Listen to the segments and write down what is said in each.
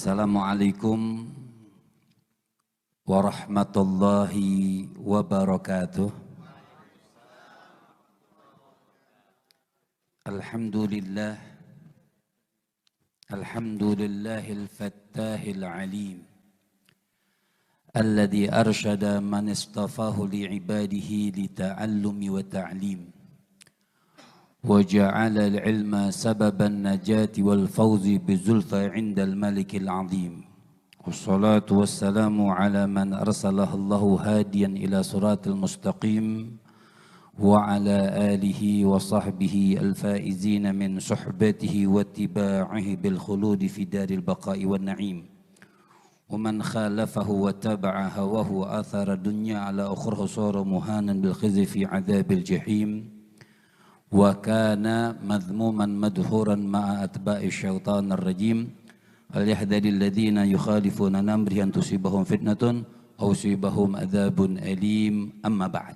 Assalamualaikum warahmatullahi wabarakatuh. Alhamdulillah, alhamdulillahil fattahil alim, alladhi arsyada man istafahu li'ibadihi lita'allumi wa ta'lim, wa ja'ala al-ilma sababan najati wal fawzi bizulfa 'indal malikil 'azim. Wassalatu wassalamu ala man arsalahu Allahu hadiyan ila siratil mustaqim wa ala alihi wa sahbihi al-faizina min suhbatihi wa ittiba'ihi bil khuludi fi daril baqa'i wan na'im. Wa man khalafahu wa taba'a hawahu wa athara dunya ala ukhrahu sara muhanan bil khizi fi 'adzabil jahim. Wa kana madhmuman madhuran ma'a atba'i syaitanir rajim. Falyahdharil ladzina yukhalifuna an amrihi an tusibahum fitnatun aw yusibahum adzabun alim. Amma ba'd.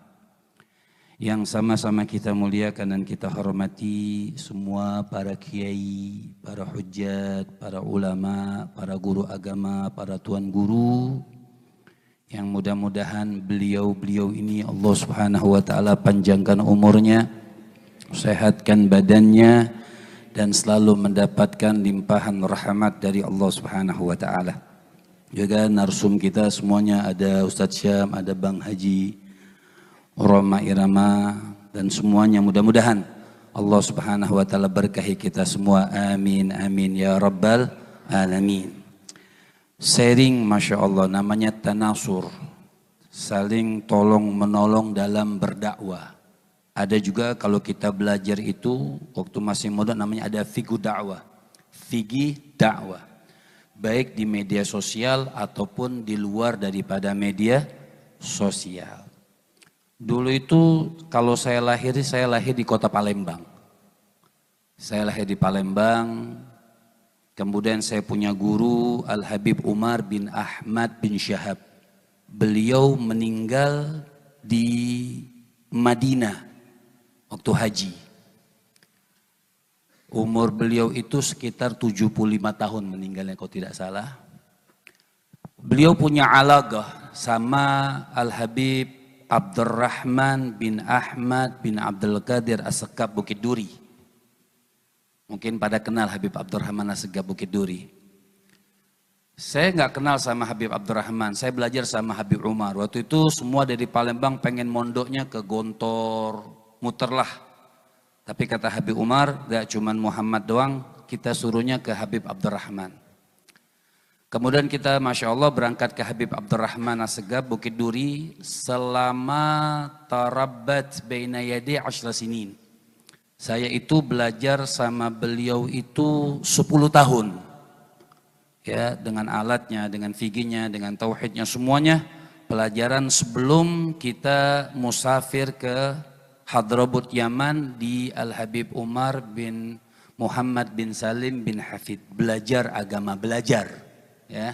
Yang sama-sama kita muliakan dan kita hormati semua para kiai, para hujjat, para ulama, para guru agama, para tuan guru, yang mudah-mudahan beliau-beliau ini Allah Subhanahu wa taala panjangkan umurnya, sehatkan badannya, dan selalu mendapatkan limpahan rahmat dari Allah Subhanahu wa taala. Juga narsum kita semuanya, ada Ustadz Syam, ada Bang Haji, Roma Irama, dan semuanya mudah-mudahan Allah Subhanahu wa taala berkahi kita semua. Amin amin ya rabbal alamin. Sharing, masya Allah, namanya tanasur, saling tolong menolong dalam berdakwah. Ada juga kalau kita belajar itu waktu masih muda namanya ada fikih dakwah. Fikih dakwah. Baik di media sosial ataupun di luar daripada media sosial. Dulu itu kalau saya lahir di kota Palembang. Saya lahir di Palembang. Kemudian saya punya guru Al-Habib Umar bin Ahmad bin Syahab. Beliau meninggal di Madinah waktu haji. Umur beliau itu sekitar 75 tahun meninggalnya kalau tidak salah. Beliau punya alaqah sama Al-Habib Abdurrahman bin Ahmad bin Abdul Qadir As-Sekab Bukit Duri. Mungkin pada kenal Habib Abdurrahman As-Sekab Bukit Duri. Saya nggak kenal sama Habib Abdurrahman, saya belajar sama Habib Umar. Waktu itu semua dari Palembang pengen mondoknya ke Gontor, muterlah. Tapi kata Habib Umar, gak cuman Muhammad doang, kita suruhnya ke Habib Abdurrahman. Kemudian kita Masya Allah berangkat ke Habib Abdurrahman As-Sekab Bukit Duri selama tarabbat baina yadi 10 sinin. Saya itu belajar sama beliau itu 10 tahun. Ya, dengan alatnya, dengan fikihnya, dengan tauhidnya, semuanya pelajaran sebelum kita musafir ke Hadramaut Yaman di Al-Habib Umar bin Muhammad bin Salim bin Hafid. Belajar agama, belajar. Ya.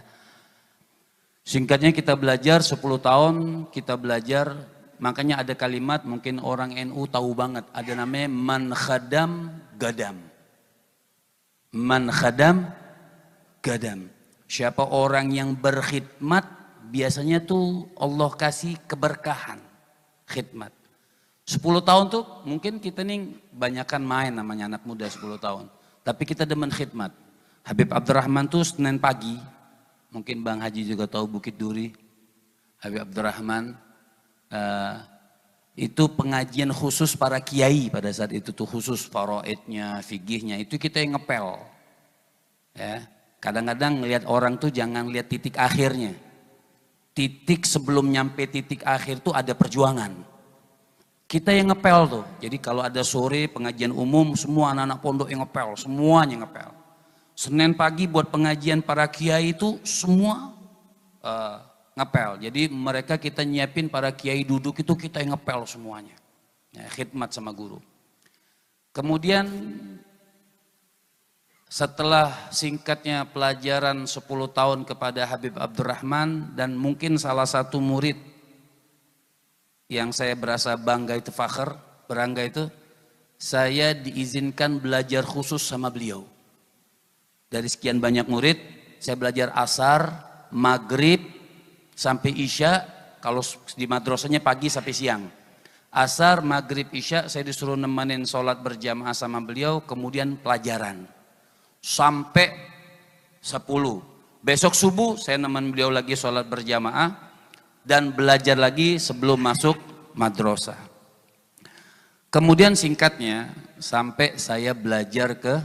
Singkatnya kita belajar 10 tahun, kita belajar, makanya ada kalimat mungkin orang NU tahu banget, ada namanya man khadam gadam. Man khadam gadam. Siapa orang yang berkhidmat, biasanya tuh Allah kasih keberkahan khidmat. 10 tahun tuh mungkin kita nih banyakan main, namanya anak muda 10 tahun. Tapi kita demen khidmat. Habib Abdurrahman tuh Senin pagi, mungkin Bang Haji juga tahu Bukit Duri. Habib Abdurrahman itu pengajian khusus para kiai pada saat itu tuh, khusus faraidnya, fikihnya, itu kita yang ngepel. Ya, kadang-kadang ngelihat orang tuh jangan lihat titik akhirnya. Titik sebelum nyampe titik akhir tuh ada perjuangan. Kita yang ngepel tuh. Jadi kalau ada sore pengajian umum, semua anak-anak pondok yang ngepel, semuanya ngepel. Senin pagi buat pengajian para kiai itu semua ngepel. Jadi mereka kita nyiapin para kiai duduk itu kita yang ngepel semuanya. Ya, khidmat sama guru. Kemudian setelah singkatnya pelajaran 10 tahun kepada Habib Abdurrahman, dan mungkin salah satu murid yang saya berasa bangga itu, fakhr, berangga itu, saya diizinkan belajar khusus sama beliau. Dari sekian banyak murid, Saya belajar asar, maghrib, sampai isya. Kalau di madrasahnya pagi sampai siang. Asar, maghrib, isya saya disuruh nemenin sholat berjamaah sama beliau. Kemudian pelajaran. Sampai 10. Besok subuh saya nemenin beliau lagi sholat berjamaah. Dan belajar lagi sebelum masuk madrasah. Kemudian singkatnya sampai saya belajar ke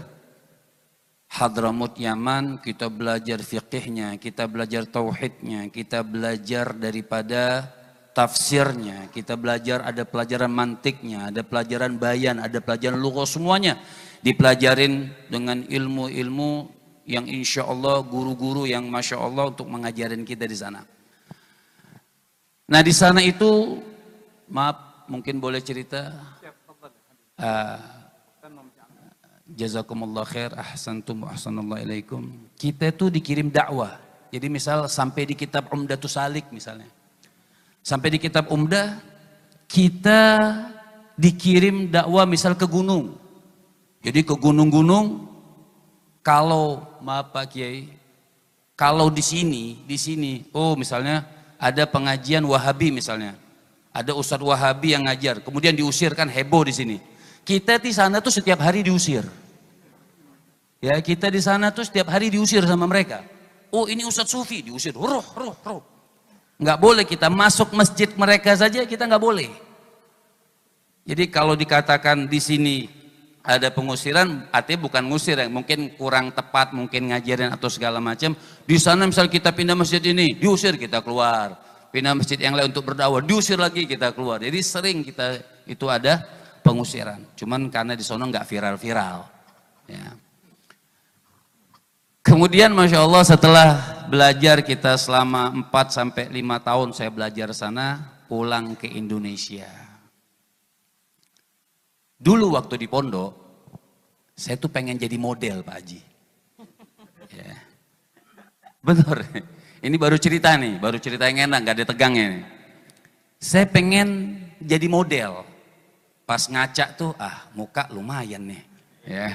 Hadramut Yaman, kita belajar fiqihnya, kita belajar tauhidnya, kita belajar daripada tafsirnya, kita belajar ada pelajaran mantiknya, ada pelajaran bayan, ada pelajaran lughah, semuanya dipelajarin dengan ilmu-ilmu yang insya Allah guru-guru yang masya Allah untuk mengajarin kita di sana. Nah di sana itu, maaf mungkin boleh cerita. Jazakumullah khair, ahsantum wa ahsanallahu ilaikum. Kita tuh dikirim dakwah. Jadi misal sampai di kitab Umdatus Salik misalnya. Sampai di kitab Umdah, kita dikirim dakwah misal ke gunung. Jadi ke gunung-gunung, kalau maaf Pak Kiai, kalau di sini, oh misalnya ada pengajian Wahabi misalnya. Ada Ustadz Wahabi yang ngajar, kemudian diusir, kan heboh di sini. Kita di sana tuh setiap hari diusir. Ya, kita di sana tuh setiap hari diusir sama mereka. Oh, ini Ustadz Sufi diusir. Roh. Nggak boleh kita masuk masjid mereka saja, kita nggak boleh. Jadi kalau dikatakan di sini ada pengusiran, artinya bukan ngusir, ya. Mungkin kurang tepat, mungkin ngajarin atau segala macam. Di sana misal kita pindah masjid ini, diusir, kita keluar. Pindah masjid yang lain untuk berdakwah, diusir lagi, kita keluar. Jadi sering kita itu ada pengusiran. Cuman karena di sana nggak viral-viral. Ya. Kemudian Masya Allah setelah belajar kita selama 4-5 tahun saya belajar sana, pulang ke Indonesia. Dulu waktu di pondok, saya tuh pengen jadi model Pak Haji. Ya. Benar. Ini baru cerita nih, baru cerita yang enak, gak ada tegangnya nih. Saya pengen jadi model. Pas ngaca tuh, muka lumayan nih. Ya.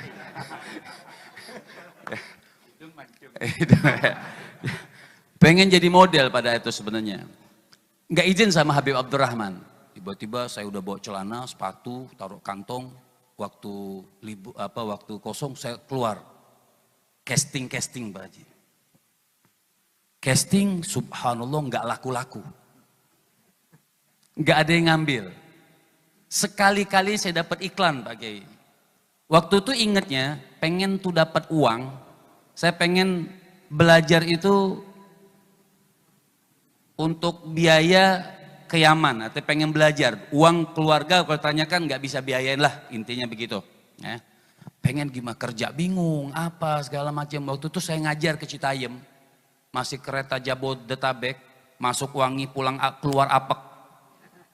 Pengen jadi model pada itu sebenarnya. Nggak izin sama Habib Abdurrahman. Tiba-tiba saya udah bawa celana, sepatu, taruh kantong. Waktu kosong saya keluar. Casting Pak Haji. Casting subhanallah nggak laku-laku. Nggak ada yang ngambil. Sekali-kali saya dapat iklan Pak Kiai. Waktu itu ingatnya pengen tuh dapat uang. Saya pengen belajar itu untuk biaya ke Yaman. Atau pengen belajar. Uang keluarga kalau tanyakan nggak bisa biayain lah. Intinya begitu. Ya. Pengen gimana kerja bingung apa segala macam. Waktu itu saya ngajar ke Citayam. Masih kereta Jabodetabek. Masuk Wangi pulang keluar Apek.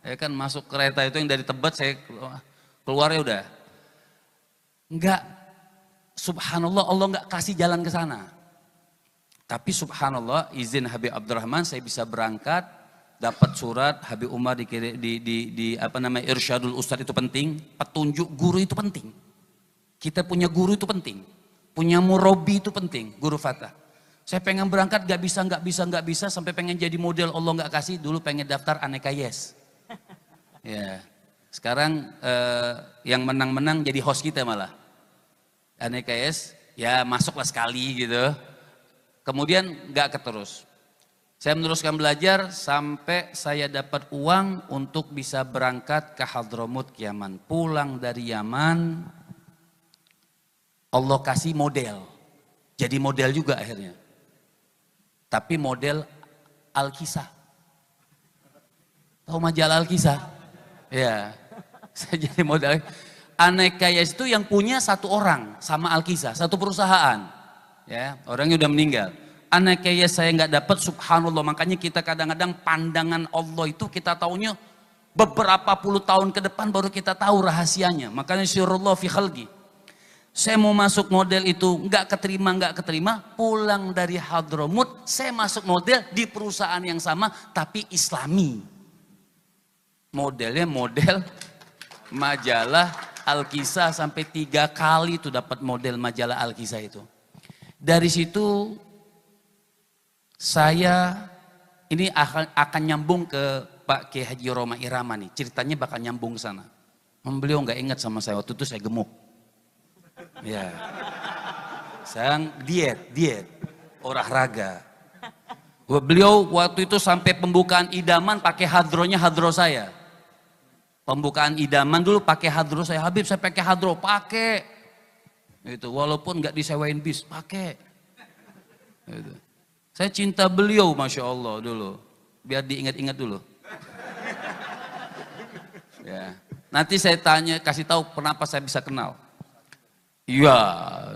Ya kan masuk kereta itu yang dari Tebet saya keluar ya udah. Enggak, subhanallah Allah enggak kasih jalan ke sana. Tapi subhanallah izin Habib Abdurrahman saya bisa berangkat, dapat surat Habib Umar di Irsyadul Ustadz itu penting, petunjuk guru itu penting. Kita punya guru itu penting, punya murabi itu penting, guru fatah. Saya pengen berangkat nggak bisa sampai pengen jadi model Allah nggak kasih, dulu pengen daftar Aneka Yes. Ya, sekarang yang menang-menang jadi host kita malah. Aneka Yes, ya masuklah sekali gitu. Kemudian nggak keterus. Saya meneruskan belajar sampai saya dapat uang untuk bisa berangkat ke Hadramut Yaman. Pulang dari Yaman, Allah kasih model. Jadi model juga akhirnya. Tapi model Al-Kisah. Tahu majalah Al-Kisah? Ya, saya jadi model. Aneka Yes itu yang punya satu orang sama Al-Kisah, satu perusahaan. Ya, orangnya udah meninggal. Aneka Yes saya nggak dapat, subhanallah. Makanya kita kadang-kadang pandangan Allah itu kita taunya beberapa puluh tahun ke depan baru kita tahu rahasianya. Makanya sirrullah fi khalqi. Saya mau masuk model itu nggak keterima. Pulang dari Hadramut, saya masuk model di perusahaan yang sama tapi Islami. Modelnya model majalah Al-Kisah sampai 3 kali tuh dapat model majalah Al-Kisah itu. Dari situ Saya ini akan nyambung ke Pak Kiai Haji Roma Irama nih. Ceritanya bakal nyambung ke sana. Beliau nggak ingat sama saya, waktu itu saya gemuk. Ya, saya diet, olahraga. Beliau waktu itu sampai pembukaan idaman pakai hadro saya. Pembukaan idaman dulu pakai hadro saya. Habib saya pakai hadro, pakai. Itu walaupun nggak disewain bis, pakai. Gitu. Saya cinta beliau, masya Allah dulu. Biar diingat-ingat dulu. Ya. Nanti saya tanya, kasih tahu kenapa saya bisa kenal. Iya,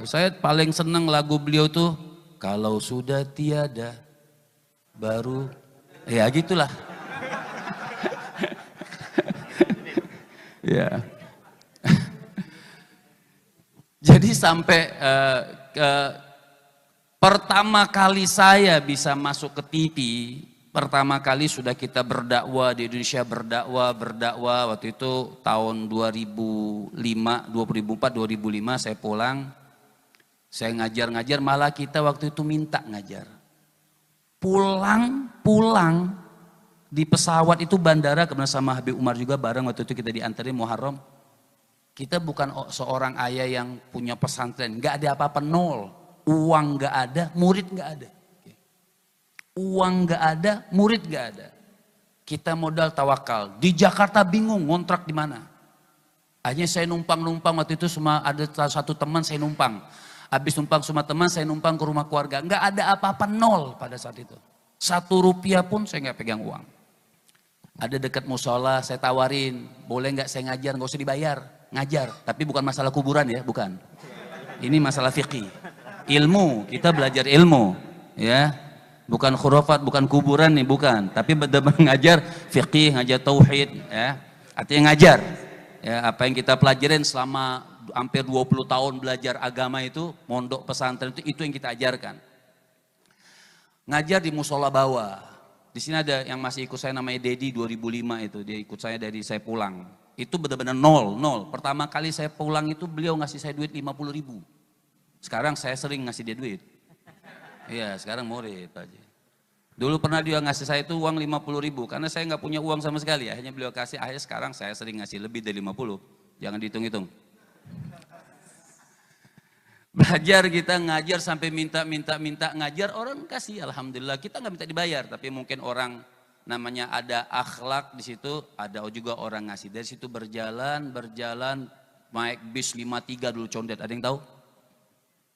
saya paling senang lagu beliau tuh. Kalau sudah tiada, baru, ya gitulah. Ya. Jadi sampai pertama kali saya bisa masuk ke TV, pertama kali sudah kita berdakwah di Indonesia, berdakwah waktu itu tahun 2005, 2004, 2005 saya pulang, saya ngajar, malah kita waktu itu minta ngajar. Pulang di pesawat itu bandara, kemudian sama Habib Umar juga bareng waktu itu kita diantarin Muharram. Kita bukan seorang ayah yang punya pesantren, nggak ada apa-apa, nol. Uang nggak ada, murid nggak ada. Uang nggak ada, murid nggak ada. Kita modal tawakal. Di Jakarta bingung ngontrak di mana. Akhirnya saya numpang waktu itu, cuma ada satu teman saya numpang. Habis numpang sama teman saya numpang ke rumah keluarga. Nggak ada apa-apa, nol pada saat itu. 1 rupiah pun saya nggak pegang uang. Ada dekat musola, saya tawarin, boleh nggak saya ngajar, nggak usah dibayar, ngajar. Tapi bukan masalah kuburan ya, bukan. Ini masalah fikih. Ilmu, kita belajar ilmu, ya, bukan khurafat, bukan kuburan nih, bukan. Tapi benar-benar ngajar fikih, ngajar tauhid, ya. Artinya ngajar, ya, apa yang kita pelajarin selama hampir 20 tahun belajar agama itu, mondok pesantren itu yang kita ajarkan. Ngajar di musola bawah. Di sini ada yang masih ikut saya namanya Dedi 2005 itu, dia ikut saya dari saya pulang. Itu benar-benar nol. Pertama kali saya pulang itu beliau ngasih saya duit 50.000. Sekarang saya sering ngasih dia duit. Iya, sekarang murid Pak Haji. Dulu pernah dia ngasih saya itu uang 50.000 karena saya nggak punya uang sama sekali. Akhirnya beliau kasih, akhirnya sekarang saya sering ngasih lebih dari 50. Jangan dihitung-hitung. Belajar kita ngajar sampai minta ngajar, orang kasih, alhamdulillah. Kita nggak minta dibayar, tapi mungkin orang namanya ada akhlak di situ, ada juga orang ngasih. Dari situ berjalan, naik bis 53 dulu condet, ada yang tahu?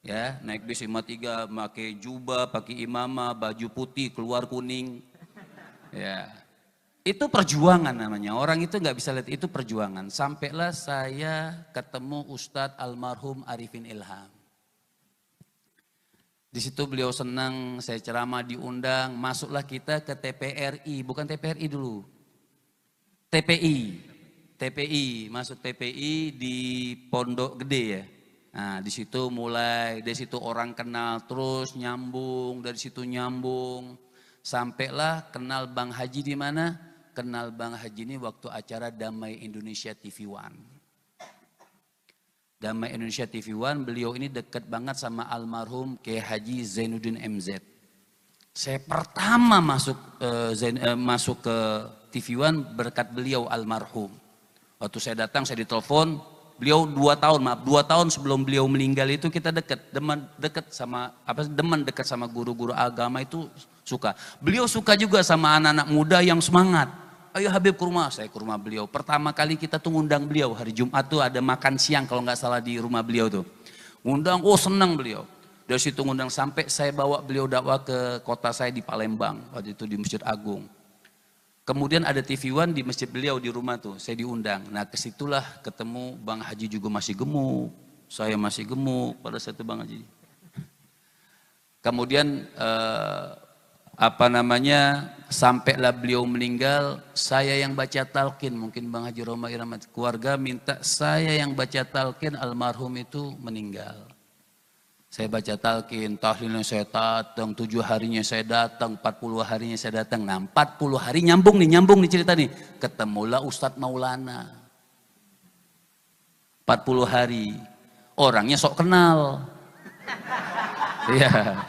Ya, naik bis 53, pakai jubah, pakai imamah, baju putih, keluar kuning. Ya, itu perjuangan namanya. Orang itu nggak bisa lihat, itu perjuangan. Sampailah saya ketemu Ustadz almarhum Arifin Ilham. Di situ beliau senang, saya ceramah diundang, masuklah kita ke TPRI, bukan TPRI dulu, TPI, masuk TPI di Pondok Gede ya. Nah di situ mulai, dari situ orang kenal, terus nyambung, dari situ nyambung, sampailah kenal Bang Haji di mana? Kenal Bang Haji ini waktu acara Damai Indonesia TV One. Damai Indonesia TV One, beliau ini dekat banget sama almarhum Kiai Haji Zainuddin MZ. Saya pertama masuk ke TV One berkat beliau almarhum. Waktu saya datang, saya ditelepon, beliau 2 tahun sebelum beliau meninggal itu kita deman dekat sama guru-guru agama itu suka. Beliau suka juga sama anak-anak muda yang semangat. Ayo Habib ke rumah, saya ke rumah beliau. Pertama kali kita tuh ngundang beliau, hari Jumat tuh ada makan siang kalau nggak salah di rumah beliau tuh. Ngundang, oh senang beliau. Dari situ ngundang sampai saya bawa beliau dakwah ke kota saya di Palembang, waktu itu di Masjid Agung. Kemudian ada TV One di masjid beliau di rumah tuh, saya diundang. Nah kesitulah ketemu Bang Haji juga masih gemuk, saya masih gemuk pada saat itu Bang Haji. Kemudian sampailah beliau meninggal, saya yang baca talqin, mungkin Bang Haji Roma Irama keluarga minta saya yang baca talqin, almarhum itu meninggal. Saya baca talqin, tahlilnya saya datang, 7 harinya saya datang, 40 harinya saya datang. Nah 40 hari nyambung nih cerita nih. Ketemulah Ustadz Maulana. 40 hari, orangnya sok kenal. Iya.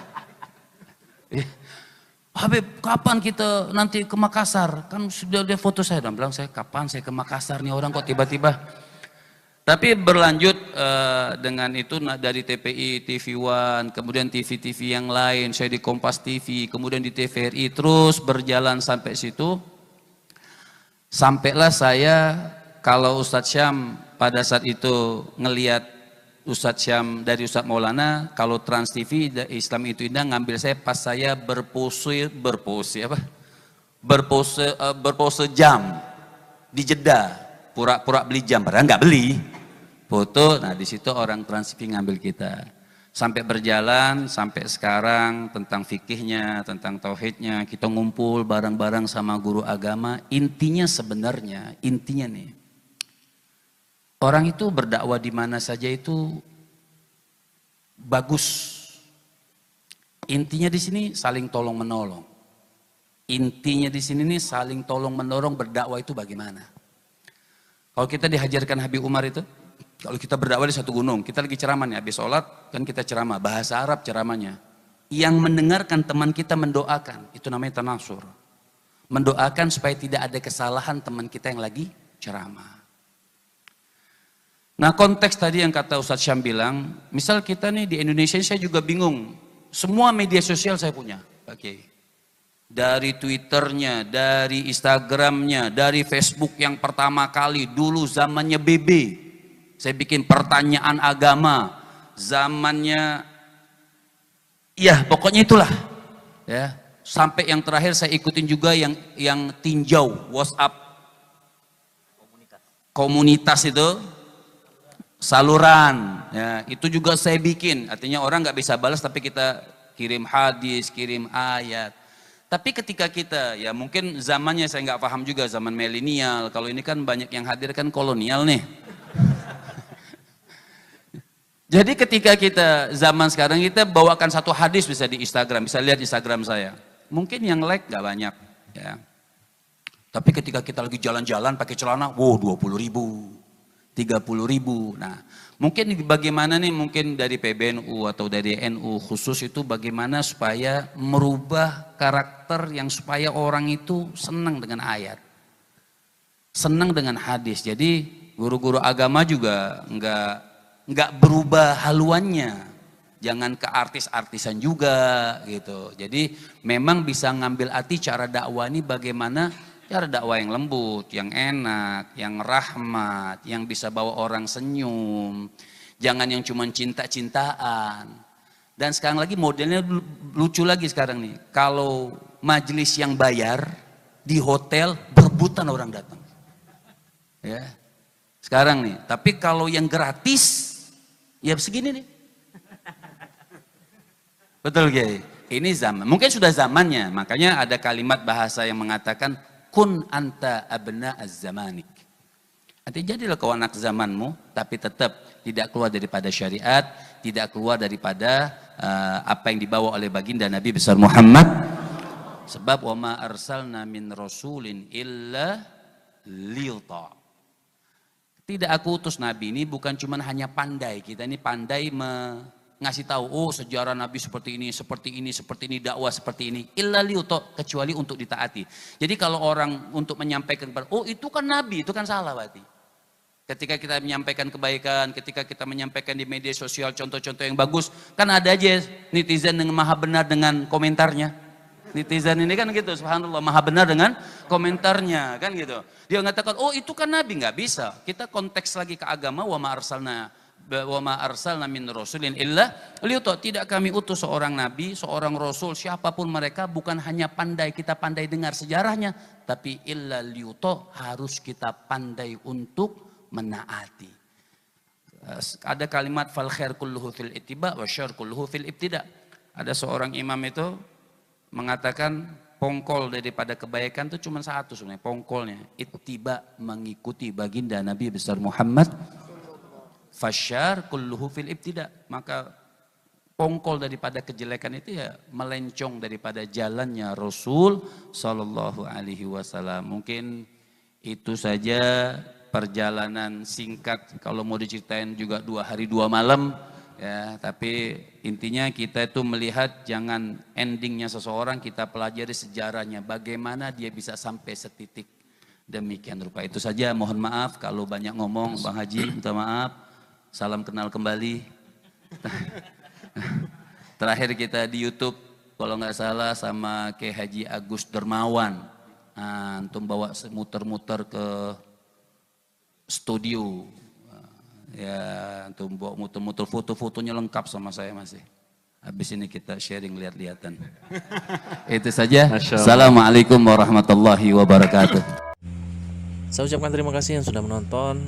Habib, kapan kita nanti ke Makassar? Kan sudah dia foto saya dan bilang kapan saya ke Makassar nih orang kok tiba-tiba. Tapi berlanjut dengan itu dari TPI, TV One, kemudian TV-TV yang lain, saya di Kompas TV, kemudian di TVRI, terus berjalan sampai situ. Sampailah saya, kalau Ustadz Syam pada saat itu ngelihat Ustadz Syam dari Ustadz Maulana, kalau Trans TV Islam itu Indah ngambil saya pas saya berpose jam di Jeddah, pura-pura beli jam, padahal nggak beli, foto. Nah di situ orang Trans TV ngambil kita, sampai berjalan sampai sekarang tentang fikihnya, tentang tauhidnya, kita ngumpul bareng-bareng sama guru agama. Intinya sebenarnya, intinya nih, orang itu berdakwah di mana saja itu bagus. Intinya di sini saling tolong menolong. Intinya di sini nih saling tolong menolong, berdakwah itu bagaimana? Kalau kita dihajarkan Habib Umar itu, kalau kita berdakwah di satu gunung, kita lagi ceramah nih, habis sholat kan kita ceramah, bahasa Arab ceramahnya. Yang mendengarkan teman kita mendoakan, itu namanya tanasur. Mendoakan supaya tidak ada kesalahan teman kita yang lagi ceramah. Nah konteks tadi yang kata Ustadz Syam bilang, misal kita nih di Indonesia, saya juga bingung. Semua media sosial saya punya, Oke. Dari Twitternya, dari Instagramnya, dari Facebook yang pertama kali, dulu zamannya BB. Saya bikin pertanyaan agama, zamannya, ya pokoknya itulah. Ya, sampai yang terakhir saya ikutin juga yang tinjau, WhatsApp. Komunitas itu. Saluran, ya, itu juga saya bikin. Artinya orang nggak bisa balas, tapi kita kirim hadis, kirim ayat. Tapi ketika kita, ya mungkin zamannya saya nggak paham juga, zaman milenial. Kalau ini kan banyak yang hadir kan kolonial nih. Jadi ketika kita zaman sekarang, kita bawakan satu hadis bisa di Instagram, bisa lihat Instagram saya. Mungkin yang like nggak banyak, ya. Tapi ketika kita lagi jalan-jalan pakai celana, wow 20.000. 30.000. Nah, mungkin bagaimana nih, mungkin dari PBNU atau dari NU khusus itu bagaimana supaya merubah karakter yang supaya orang itu senang dengan ayat, senang dengan hadis. Jadi guru-guru agama juga nggak berubah haluannya, jangan ke artis-artisan juga gitu. Jadi memang bisa ngambil arti cara dakwah ini bagaimana. Cara dakwah yang lembut, yang enak, yang rahmat, yang bisa bawa orang senyum. Jangan yang cuma cinta-cintaan. Dan sekarang lagi modelnya lucu lagi sekarang nih. Kalau majelis yang bayar di hotel berebutan orang datang. Ya. Sekarang nih, tapi kalau yang gratis ya segini nih. Betul Kiai. Ini zaman, mungkin sudah zamannya. Makanya ada kalimat bahasa yang mengatakan kun anta abna az-zamanik. Artinya jadilah kau anak zamanmu, tapi tetap tidak keluar daripada syariat, tidak keluar daripada apa yang dibawa oleh baginda Nabi besar Muhammad. Sebab wa ma arsalna min rasulin illa liyuta. Tidak aku utus Nabi ini bukan cuma hanya pandai, kita ini pandai ngasih tahu, oh sejarah Nabi seperti ini, dakwah seperti ini, illa liuto, kecuali untuk ditaati. Jadi kalau orang untuk menyampaikan, oh itu kan Nabi, itu kan salah berarti. Ketika kita menyampaikan kebaikan, ketika kita menyampaikan di media sosial contoh-contoh yang bagus, kan ada aja netizen yang maha benar dengan komentarnya. Netizen ini kan gitu, subhanallah, maha benar dengan komentarnya, kan gitu. Dia mengatakan, oh itu kan Nabi, nggak bisa. Kita konteks lagi ke agama, wa ma arsalna min rasulin illa liyuta. Tidak kami utus seorang nabi, seorang rasul, siapapun mereka, bukan hanya pandai kita pandai dengar sejarahnya, tapi illa liyuta, harus kita pandai untuk menaati. Ada kalimat fal khair kulluhu fil ittiba wa syarr kulluhu fil ibtida. Ada seorang imam itu mengatakan pongkol daripada kebaikan itu cuma satu sebenarnya, pongkolnya ittiba, mengikuti baginda Nabi besar Muhammad. Fasyar kulluhu fil ibtida, maka pongkol daripada kejelekan itu ya melencong daripada jalannya Rasul sallallahu alaihi wasallam. Mungkin itu saja perjalanan singkat, kalau mau diceritain juga 2 hari 2 malam, Ya, tapi intinya kita itu melihat jangan endingnya seseorang, kita pelajari sejarahnya, bagaimana dia bisa sampai setitik demikian rupa. Itu saja, mohon maaf kalau banyak ngomong, Bang Haji, minta maaf. Salam kenal kembali. Terakhir kita di YouTube, kalau nggak salah sama Kiai Haji Agus Dermawan. Nah, antum bawa muter-muter ke studio. Ya, antum bawa muter-muter, foto-fotonya lengkap sama saya masih. Habis ini kita sharing lihat-lihatan. Itu saja. Assalamualaikum warahmatullahi wabarakatuh. Saya ucapkan terima kasih yang sudah menonton.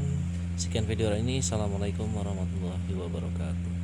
Sekian video ini. Assalamualaikum warahmatullahi wabarakatuh.